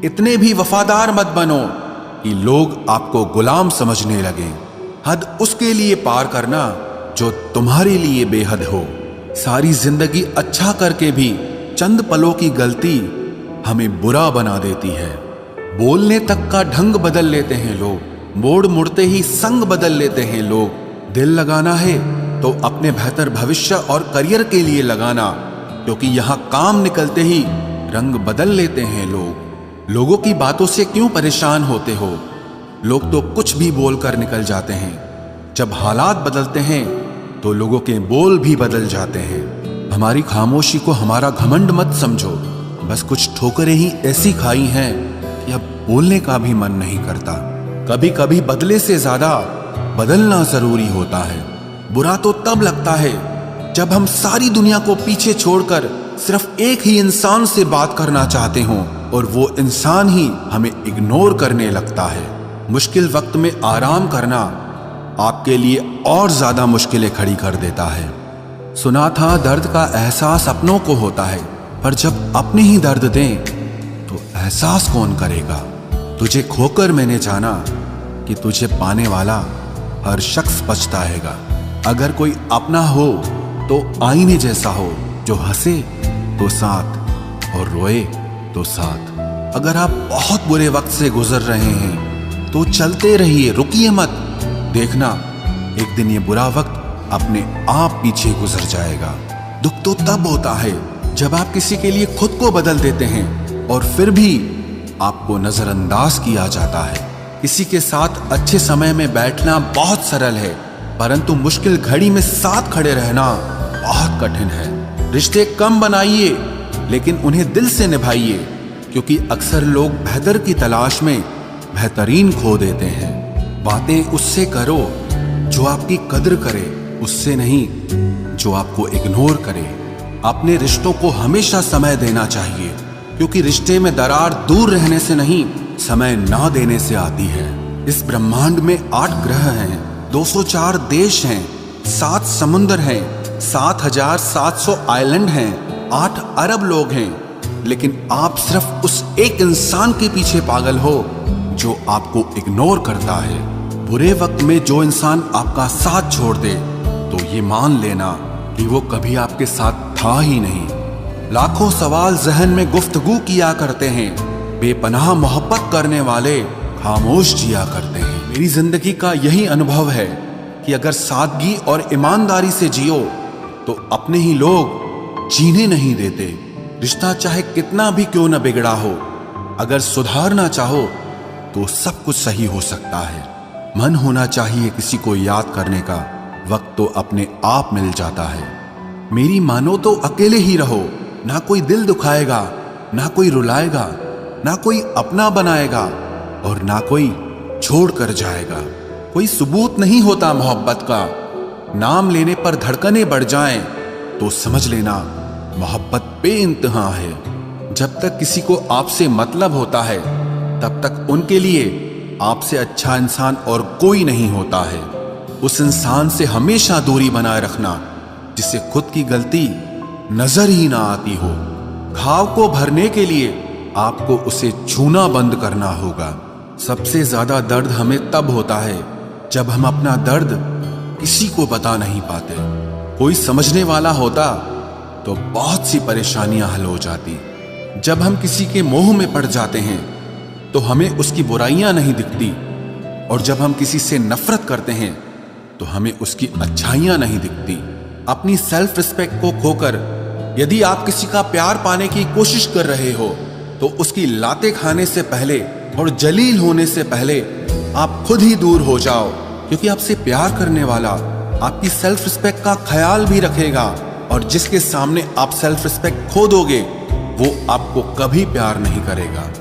इतने भी वफादार मत बनो कि लोग आपको गुलाम समझने लगे। हद उसके लिए पार करना जो तुम्हारे लिए बेहद हो। सारी जिंदगी अच्छा करके भी चंद पलों की गलती हमें बुरा बना देती है। बोलने तक का ढंग बदल लेते हैं लोग, मोड़ मुड़ते ही संग बदल लेते हैं लोग। दिल लगाना है तो अपने बेहतर भविष्य और करियर के लिए लगाना, क्योंकि यहाँ काम निकलते ही रंग बदल लेते हैं लोग। लोगों की बातों से क्यों परेशान होते हो? लोग तो कुछ भी बोलकर निकल जाते हैं। जब हालात बदलते हैं तो लोगों के बोल भी बदल जाते हैं। हमारी खामोशी को हमारा घमंड मत समझो। बस कुछ ठोकरें ही ऐसी खाई हैं कि अब बोलने का भी मन नहीं करता। कभी कभी बदले से ज्यादा बदलना जरूरी होता है। बुरा तो तब लगता है जब हम सारी दुनिया को पीछे छोड़कर सिर्फ एक ही इंसान से बात करना चाहते हों और वो इंसान ही हमें इग्नोर करने लगता है। मुश्किल वक्त में आराम करना आपके लिए और ज्यादा मुश्किलें खड़ी कर देता है। सुना था दर्द का एहसास अपनों को होता है, पर जब अपने ही दर्द दें तो एहसास कौन करेगा? तुझे खोकर मैंने जाना कि तुझे पाने वाला हर शख्स पछताएगा। अगर कोई अपना हो तो आईने जैसा हो, जो हंसे तो साथ और रोए तो साथ। अगर आप बहुत बुरे वक्त से गुजर रहे हैं तो चलते रहिए, रुकिए मत। देखना एक दिन ये बुरा वक्त अपने आप पीछे गुजर जाएगा। दुख तो तब होता है जब आप किसी के लिए खुद को बदल देते हैं और फिर भी आपको नजरअंदाज किया जाता है। किसी के साथ अच्छे समय में बैठना बहुत सरल है, परंतु मुश्किल घड़ी में साथ खड़े रहना बहुत कठिन है। रिश्ते कम बनाइए लेकिन उन्हें दिल से निभाइए, क्योंकि अक्सर लोग बेहतर की तलाश में बेहतरीन खो देते हैं। बातें उससे करो जो आपकी कद्र करे, उससे नहीं जो आपको इग्नोर करे। अपने रिश्तों को हमेशा समय देना चाहिए, क्योंकि रिश्ते में दरार दूर रहने से नहीं, समय ना देने से आती है। इस ब्रह्मांड में 8 ग्रह हैं, 204 देश हैं, 7 समुद्र हैं, 7,700 आइलैंड हैं, 8 अरब लोग हैं, लेकिन आप सिर्फ उस एक इंसान के पीछे पागल हो जो आपको इग्नोर करता है। बुरे वक्त में जो इंसान आपका साथ छोड़ दे तो ये मान लेना कि वो कभी आपके साथ था ही नहीं। लाखों सवाल जहन में गुफ्तगू किया करते हैं, बेपनाह मोहब्बत करने वाले खामोश जिया करते हैं। मेरी जिंदगी का यही अनुभव है कि अगर सादगी और ईमानदारी से जियो तो अपने ही लोग जीने नहीं देते। रिश्ता चाहे कितना भी क्यों न बिगड़ा हो, अगर सुधारना चाहो तो सब कुछ सही हो सकता है। मन होना चाहिए किसी को याद करने का, वक्त तो अपने आप मिल जाता है। मेरी मानो तो अकेले ही रहो, ना कोई दिल दुखाएगा, ना कोई रुलाएगा, ना कोई अपना बनाएगा और ना कोई छोड़ कर जाएगा। कोई सबूत नहीं होता मोहब्बत का, नाम लेने पर धड़कनें बढ़ जाएं तो समझ लेना मोहब्बत बेइंतहा है। जब तक किसी को आपसे मतलब होता है तब तक उनके लिए आपसे अच्छा इंसान और कोई नहीं होता है। उस इंसान से हमेशा दूरी बनाए रखना जिसे खुद की गलती नजर ही ना आती हो। घाव को भरने के लिए आपको उसे छूना बंद करना होगा। सबसे ज्यादा दर्द हमें तब होता है जब हम अपना दर्द किसी को बता नहीं पाते। कोई समझने वाला होता तो बहुत सी परेशानियां हल हो जाती। जब हम किसी के मोह में पड़ जाते हैं तो हमें उसकी बुराइयां नहीं दिखती, और जब हम किसी से नफरत करते हैं तो हमें उसकी अच्छाइयां नहीं दिखती। अपनी सेल्फ रिस्पेक्ट को खोकर यदि आप किसी का प्यार पाने की कोशिश कर रहे हो तो उसकी लातें खाने से पहले और जलील होने से पहले आप खुद ही दूर हो जाओ, क्योंकि आपसे प्यार करने वाला आपकी सेल्फ रिस्पेक्ट का ख्याल भी रखेगा, और जिसके सामने आप सेल्फ रिस्पेक्ट खो दोगे वो आपको कभी प्यार नहीं करेगा।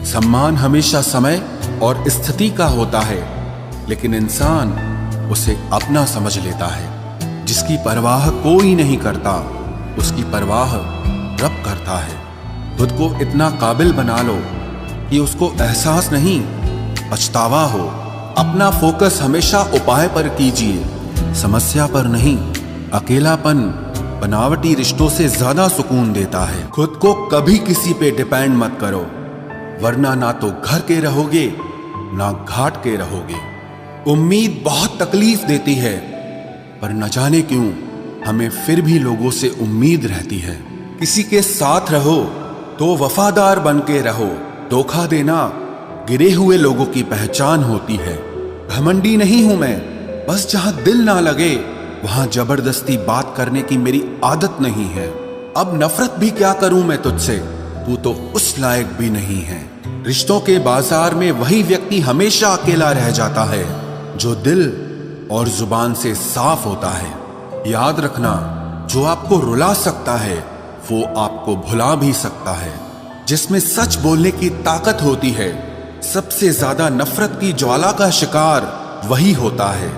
सम्मान हमेशा समय और स्थिति का होता है, लेकिन इंसान उसे अपना समझ लेता है। जिसकी परवाह कोई नहीं करता उसकी परवाह रब करता है। खुद को इतना काबिल बना लो कि उसको एहसास नहीं पछतावा हो। अपना फोकस हमेशा उपाय पर कीजिए, समस्या पर नहीं। अकेलापन बनावटी रिश्तों से ज्यादा सुकून देता है। खुद को कभी किसी पे डिपेंड मत करो। वरना ना तो घर के रहोगे ना घाट के रहोगे। उम्मीद बहुत तकलीफ देती है, पर न जाने क्यों हमें फिर भी लोगों से उम्मीद रहती है। किसी के साथ रहो तो वफादार बन के रहो। धोखा देना गिरे हुए लोगों की पहचान होती है। घमंडी नहीं हूं मैं, बस जहां दिल ना लगे वहां जबरदस्ती बात करने की मेरी आदत नहीं है। अब नफरत भी क्या करूं मैं तुझसे, तू तो उस लायक भी नहीं है। रिश्तों के बाजार में वही व्यक्ति हमेशा अकेला रह जाता है जो दिल और जुबान से साफ होता है। याद रखना, जो आपको रुला सकता है वो आपको भुला भी सकता है। जिसमें सच बोलने की ताकत होती है, सबसे ज्यादा नफरत की ज्वाला का शिकार वही होता है।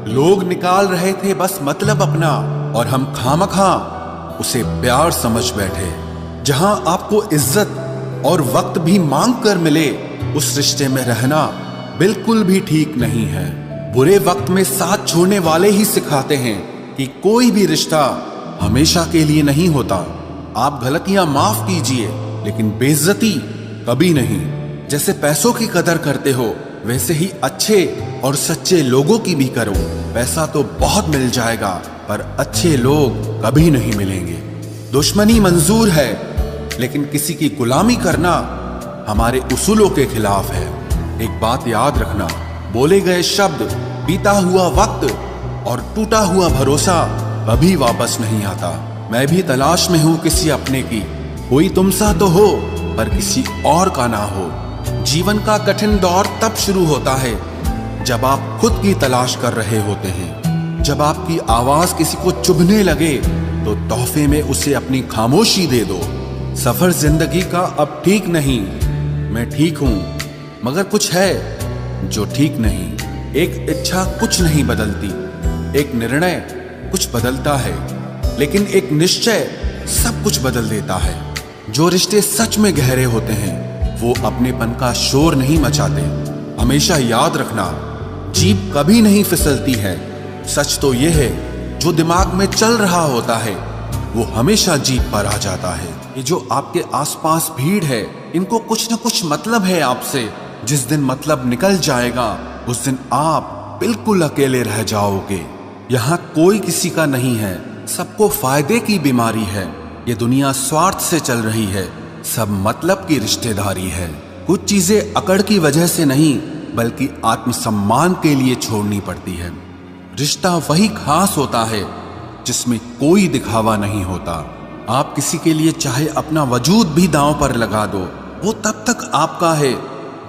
लोग निकाल रहे थे बस मतलब अपना, और हम खामखा उसे प्यार समझ बैठे। जहां आपको इज्जत और वक्त भी मांग कर मिले, उस रिश्ते में रहना बिल्कुल भी ठीक नहीं है। बुरे वक्त में साथ छोड़ने वाले ही सिखाते हैं कि कोई भी रिश्ता हमेशा के लिए नहीं होता। आप गलतियां माफ कीजिए, लेकिन बेइज्जती कभी नहीं। जैसे पैसों की कदर करते हो, वैसे ही अच्छे और सच्चे लोगों की भी करो। पैसा तो बहुत मिल जाएगा, पर अच्छे लोग कभी नहीं मिलेंगे। दुश्मनी मंजूर है, लेकिन किसी की गुलामी करना हमारे उसूलों के खिलाफ है। एक बात याद रखना, बोले गए शब्द, बीता हुआ वक्त और टूटा हुआ भरोसा कभी वापस नहीं आता। मैं भी तलाश में हूं किसी अपने की। कोई तुम सा तो हो, पर किसी और का ना हो। जीवन का कठिन दौर तब शुरू होता है जब आप खुद की तलाश कर रहे होते हैं। जब आपकी आवाज किसी को चुभने लगे तो तोहफे में उसे अपनी खामोशी दे दो। सफर जिंदगी का अब ठीक नहीं, मैं ठीक हूं, मगर कुछ है जो ठीक नहीं। एक इच्छा कुछ नहीं बदलती, एक निर्णय कुछ बदलता है, लेकिन एक निश्चय सब कुछ बदल देता है। जो रिश्ते सच में गहरे होते हैं वो अपनेपन का शोर नहीं मचाते। हमेशा याद रखना, जीप कभी नहीं फिसलती है। सच तो यह है, जो दिमाग में चल रहा होता है वो हमेशा जीप पर आ जाता है। ये जो आपके आसपास भीड़ है, इनको कुछ न कुछ मतलब है आपसे। जिस दिन मतलब निकल जाएगा, उस दिन आप बिल्कुल अकेले रह जाओगे। यहाँ कोई किसी का नहीं है, सबको फायदे की बीमारी है। ये दुनिया स्वार्थ से चल रही है, सब मतलब की रिश्तेदारी है। कुछ चीजें अकड़ की वजह से नहीं, बल्कि आत्मसम्मान के लिए छोड़नी पड़ती है। रिश्ता वही खास होता है जिसमें कोई दिखावा नहीं होता। आप किसी के लिए चाहे अपना वजूद भी दांव पर लगा दो, वो तब तक आपका है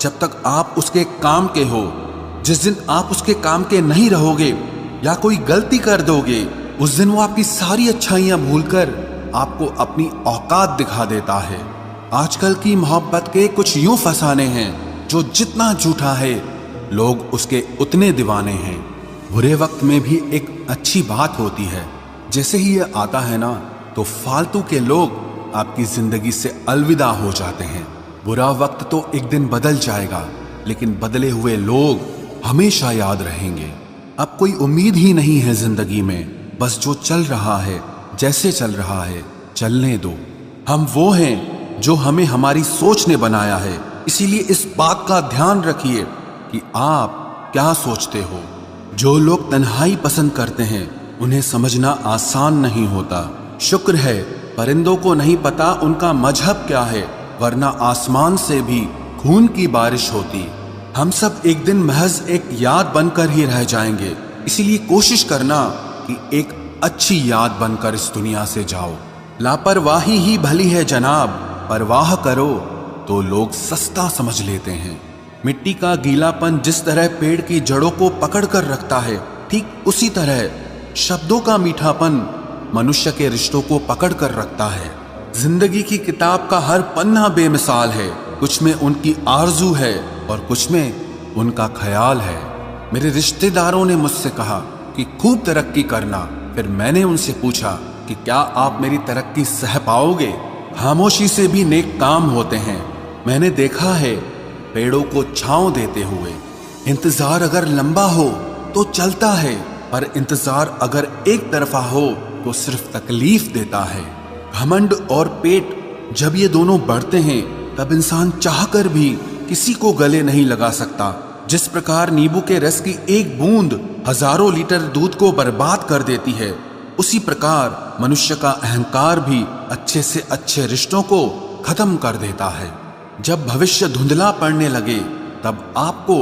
जब तक आप उसके काम के हो। जिस दिन आप उसके काम के नहीं रहोगे या कोई गलती कर दोगे, उस दिन वो आपकी सारी अच्छाइयां भूलकर आपको अपनी औकात दिखा देता है। आजकल की मोहब्बत के कुछ यूं फसाने हैं, जो जितना झूठा है लोग उसके उतने दीवाने हैं। बुरे वक्त में भी एक अच्छी बात होती है, जैसे ही ये आता है ना, तो फालतू के लोग आपकी जिंदगी से अलविदा हो जाते हैं। बुरा वक्त तो एक दिन बदल जाएगा, लेकिन बदले हुए लोग हमेशा याद रहेंगे। अब कोई उम्मीद ही नहीं है जिंदगी में, बस जो चल रहा है, जैसे चल रहा है, चलने दो। हम वो हैं जो हमें हमारी सोच ने बनाया है। इसीलिए इस बात का ध्यान रखिए कि आप क्या सोचते हो। जो लोग तन्हाई पसंद करते हैं, उन्हें समझना आसान नहीं होता। शुक्र है परिंदों को नहीं पता उनका मजहब क्या है, वरना आसमान से भी खून की बारिश होती। हम सब एक दिन महज एक याद बनकर ही रह जाएंगे। इसीलिए कोशिश करना कि एक अच्छी याद बनकर इस दुनिया से जाओ। लापरवाही ही भली है जनाब, परवाह करो तो लोग सस्ता समझ लेते हैं। मिट्टी का गीलापन जिस तरह पेड़ की जड़ों को पकड़ कर रखता है, ठीक उसी तरह शब्दों का मीठापन मनुष्य के रिश्तों को पकड़ कर रखता है। जिंदगी की किताब का हर पन्ना बेमिसाल है। कुछ में उनकी आरजू है और कुछ में उनका ख्याल है। मेरे रिश्तेदारों ने मुझसे कहा कि खूब तरक्की करना। फिर मैंने उनसे पूछा कि क्या आप मेरी तरक्की सह पाओगे? खामोशी से भी नेक काम होते हैं। मैंने देखा है पेड़ों को छांव देते हुए। इंतजार अगर लंबा हो तो चलता है, पर इंतजार अगर एक तरफा हो तो सिर्फ तकलीफ देता है। घमंड और पेट जब ये दोनों बढ़ते हैं तब इंसान चाहकर भी किसी को गले नहीं लगा सकता। जिस प्रकार नींबू के रस की एक बूंद हजारों लीटर दूध को बर्बाद कर देती है, उसी प्रकार मनुष्य का अहंकार भी अच्छे से अच्छे रिश्तों को खत्म कर देता है। जब भविष्य धुंधला पड़ने लगे तब आपको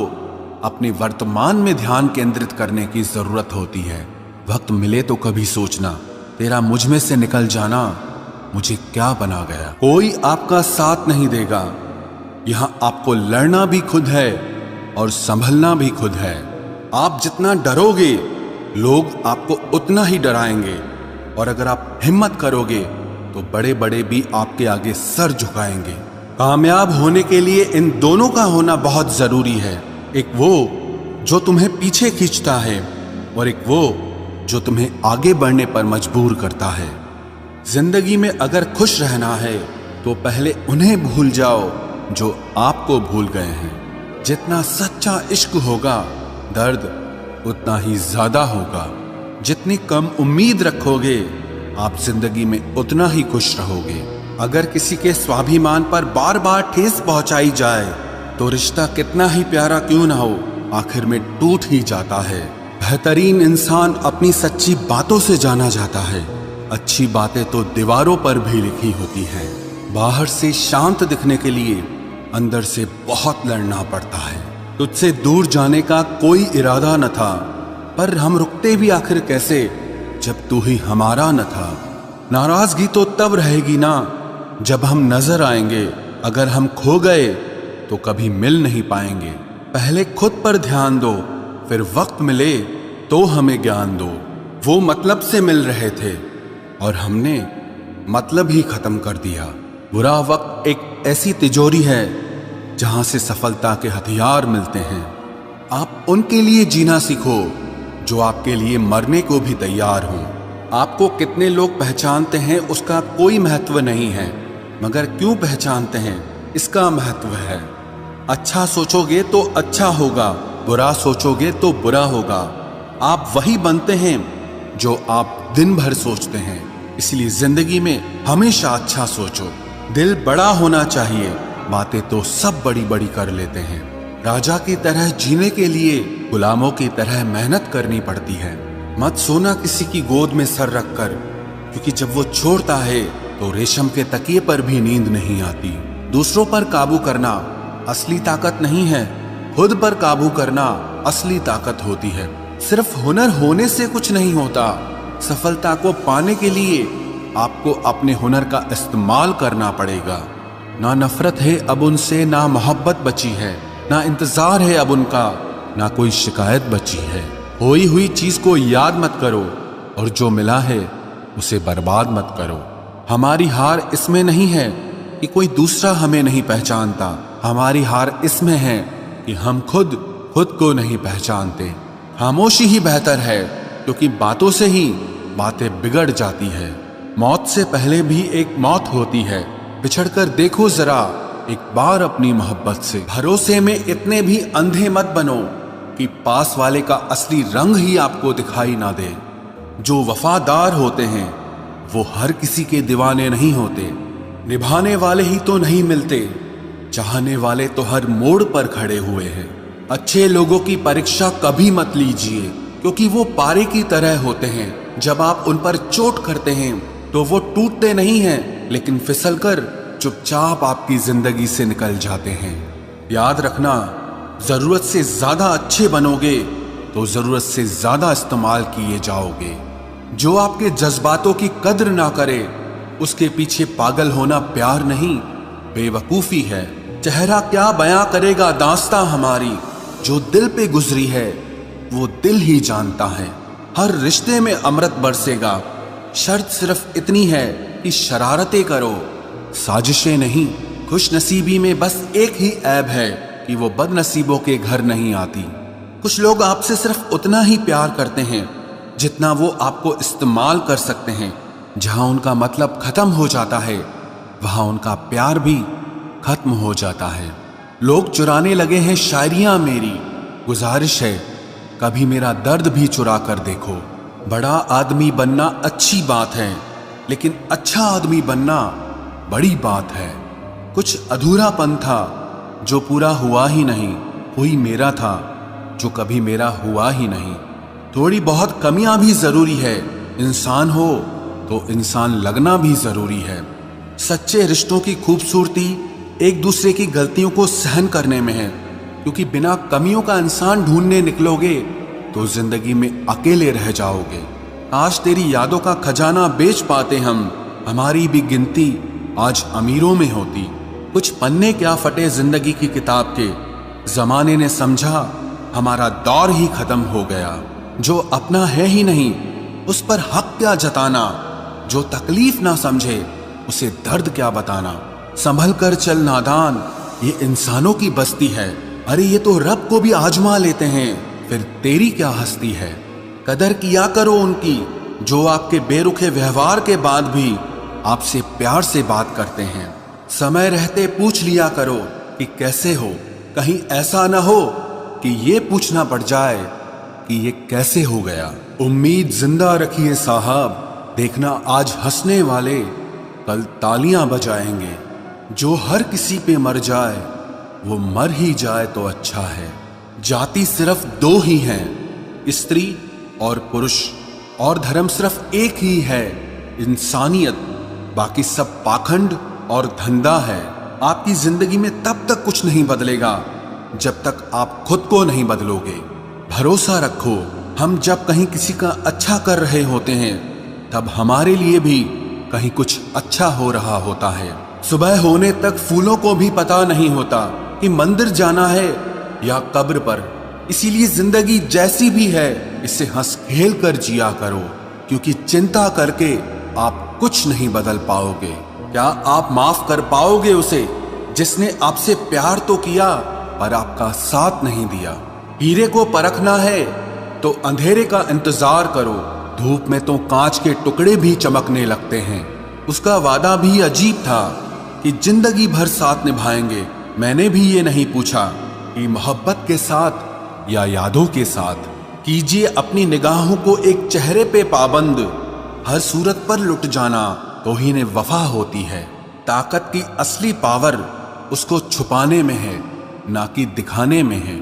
अपने वर्तमान में ध्यान केंद्रित करने की जरूरत होती है। वक्त मिले तो कभी सोचना, तेरा मुझ में से निकल जाना मुझे क्या बना गया। कोई आपका साथ नहीं देगा। यहां आपको लड़ना भी खुद है और संभलना भी खुद है। आप जितना डरोगे लोग आपको उतना ही डराएंगे, और अगर आप हिम्मत करोगे तो बड़े बड़े भी आपके आगे सर झुकाएंगे। कामयाब होने के लिए इन दोनों का होना बहुत जरूरी है। एक वो जो तुम्हें पीछे खींचता है, और एक वो जो तुम्हें आगे बढ़ने पर मजबूर करता है। जिंदगी में अगर खुश रहना है तो पहले उन्हें भूल जाओ जो आपको भूल गए हैं। जितना सच्चा इश्क होगा दर्द उतना ही ज्यादा होगा। जितनी कम उम्मीद रखोगे आप जिंदगी में उतना ही खुश रहोगे। अगर किसी के स्वाभिमान पर बार बार ठेस पहुंचाई जाए तो रिश्ता कितना ही प्यारा क्यों ना हो, आखिर में टूट ही जाता है। बेहतरीन इंसान अपनी सच्ची बातों से जाना जाता है। अच्छी बातें तो दीवारों पर भी लिखी होती हैं। बाहर से शांत दिखने के लिए अंदर से बहुत लड़ना पड़ता है। तुझसे दूर जाने का कोई इरादा न था, पर हम रुकते भी आखिर कैसे जब तू ही हमारा न था। नाराजगी तो तब रहेगी ना जब हम नजर आएंगे। अगर हम खो गए तो कभी मिल नहीं पाएंगे। पहले खुद पर ध्यान दो, फिर वक्त मिले तो हमें ज्ञान दो। वो मतलब से मिल रहे थे और हमने मतलब ही खत्म कर दिया। बुरा वक्त एक ऐसी तिजोरी है जहां से सफलता के हथियार मिलते हैं। आप उनके लिए जीना सीखो जो आपके लिए मरने को भी तैयार हों। आपको कितने लोग पहचानते हैं उसका कोई महत्व नहीं है, मगर क्यों पहचानते हैं इसका महत्व है। अच्छा सोचोगे तो अच्छा होगा, बुरा सोचोगे तो बुरा होगा। आप वही बनते हैं जो आप दिन भर सोचते हैं। इसलिए जिंदगी में हमेशा अच्छा सोचो। दिल बड़ा होना चाहिए, बातें तो सब बड़ी बड़ी कर लेते हैं। राजा की तरह जीने के लिए गुलामों की तरह मेहनत करनी पड़ती है। मत सोना किसी की गोद में सर रखकर, क्योंकि जब वो छोड़ता है तो रेशम के तकिए पर भी नींद नहीं आती। दूसरों पर काबू करना असली ताकत नहीं है, खुद पर काबू करना असली ताकत होती है। सिर्फ हुनर होने से कुछ नहीं होता। सफलता को पाने के लिए आपको अपने हुनर का इस्तेमाल करना पड़ेगा। ना नफरत है अब उनसे, ना मोहब्बत बची है, ना इंतजार है अब उनका, ना कोई शिकायत बची है। खोई हुई चीज को याद मत करो और जो मिला है उसे बर्बाद मत करो। हमारी हार इसमें नहीं है कि कोई दूसरा हमें नहीं पहचानता। हमारी हार इसमें है कि हम खुद को नहीं पहचानते। खामोशी ही बेहतर है, क्योंकि बातों से ही बातें बिगड़ जाती है। मौत से पहले भी एक मौत होती है। बिछड़कर देखो जरा एक बार अपनी मोहब्बत से। भरोसे में इतने भी अंधे मत बनो कि पास वाले का असली रंग ही आपको दिखाई ना दे। जो वफादार होते हैं वो हर किसी के दीवाने नहीं होते। निभाने वाले ही तो नहीं मिलते, चाहने वाले तो हर मोड़ पर खड़े हुए हैं। अच्छे लोगों की परीक्षा कभी मत लीजिए, क्योंकि वो पारे की तरह होते हैं। जब आप उन पर चोट करते हैं तो वो टूटते नहीं हैं, लेकिन फिसलकर चुपचाप आपकी जिंदगी से निकल जाते हैं। याद रखना, जरूरत से ज्यादा अच्छे बनोगे तो जरूरत से ज्यादा इस्तेमाल किए जाओगे। जो आपके जज्बातों की कद्र ना करे उसके पीछे पागल होना प्यार नहीं, बेवकूफी है। चेहरा क्या बयां करेगा दास्तां हमारी, जो दिल पे गुजरी है वो दिल ही जानता है। हर रिश्ते में अमृत बरसेगा, शर्त सिर्फ इतनी है कि शरारतें करो, साजिशें नहीं। खुशनसीबी में बस एक ही ऐब है कि वो बदनसीबों के घर नहीं आती। कुछ लोग आपसे सिर्फ उतना ही प्यार करते हैं जितना वो आपको इस्तेमाल कर सकते हैं। जहां उनका मतलब खत्म हो जाता है वहां उनका प्यार भी खत्म हो जाता है। लोग चुराने लगे हैं शायरियां मेरी, गुजारिश है कभी मेरा दर्द भी चुरा कर देखो। बड़ा आदमी बनना अच्छी बात है, लेकिन अच्छा आदमी बनना बड़ी बात है। कुछ अधूरापन था जो पूरा हुआ ही नहीं, कोई मेरा था जो कभी मेरा हुआ ही नहीं। थोड़ी बहुत कमियां भी जरूरी है, इंसान हो तो इंसान लगना भी जरूरी है। सच्चे रिश्तों की खूबसूरती एक दूसरे की गलतियों को सहन करने में है, क्योंकि बिना कमियों का इंसान ढूंढने निकलोगे तो जिंदगी में अकेले रह जाओगे। आज तेरी यादों का खजाना बेच पाते हम, हमारी भी गिनती आज अमीरों में होती। कुछ पन्ने क्या फटे जिंदगी की किताब के, जमाने ने समझा हमारा दौर ही खत्म हो गया। जो अपना है ही नहीं उस पर हक क्या जताना, जो तकलीफ ना समझे उसे दर्द क्या बताना। संभल कर चल नादान, ये इंसानों की बस्ती है। अरे ये तो रब को भी आजमा लेते हैं, फिर तेरी क्या हस्ती है। कदर किया करो उनकी जो आपके बेरुखे व्यवहार के बाद भी आपसे प्यार से बात करते हैं। समय रहते पूछ लिया करो कि कैसे हो, कहीं ऐसा ना हो कि ये पूछना पड़ जाए कि ये कैसे हो गया। उम्मीद जिंदा रखिए साहब, देखना आज हंसने वाले कल तालियां बजाएंगे। जो हर किसी पे मर जाए वो मर ही जाए तो अच्छा है। जाति सिर्फ दो ही हैं, स्त्री और पुरुष, और धर्म सिर्फ एक ही है, इंसानियत। बाकी सब पाखंड और धंधा है। आपकी जिंदगी में तब तक कुछ नहीं बदलेगा जब तक आप खुद को नहीं बदलोगे। भरोसा रखो, हम जब कहीं किसी का अच्छा कर रहे होते हैं तब हमारे लिए भी कहीं कुछ अच्छा हो रहा होता है। सुबह होने तक फूलों को भी पता नहीं होता कि मंदिर जाना है या कब्र पर। इसीलिए जिंदगी जैसी भी है इसे हंस खेल कर जिया करो, क्योंकि चिंता करके आप कुछ नहीं बदल पाओगे। क्या आप माफ कर पाओगे उसे जिसने आपसे प्यार तो किया पर आपका साथ नहीं दिया। हीरे को परखना है तो अंधेरे का इंतजार करो, धूप में तो कांच के टुकड़े भी चमकने लगते हैं। उसका वादा भी अजीब था कि जिंदगी भर साथ निभाएंगे। मैंने भी ये नहीं पूछा कि मोहब्बत के साथ या यादों के साथ। कीजिए अपनी निगाहों को एक चेहरे पे पाबंद, हर सूरत पर लुट जाना तौहीन वफा होती है। ताकत की असली पावर उसको छुपाने में है, ना कि दिखाने में है।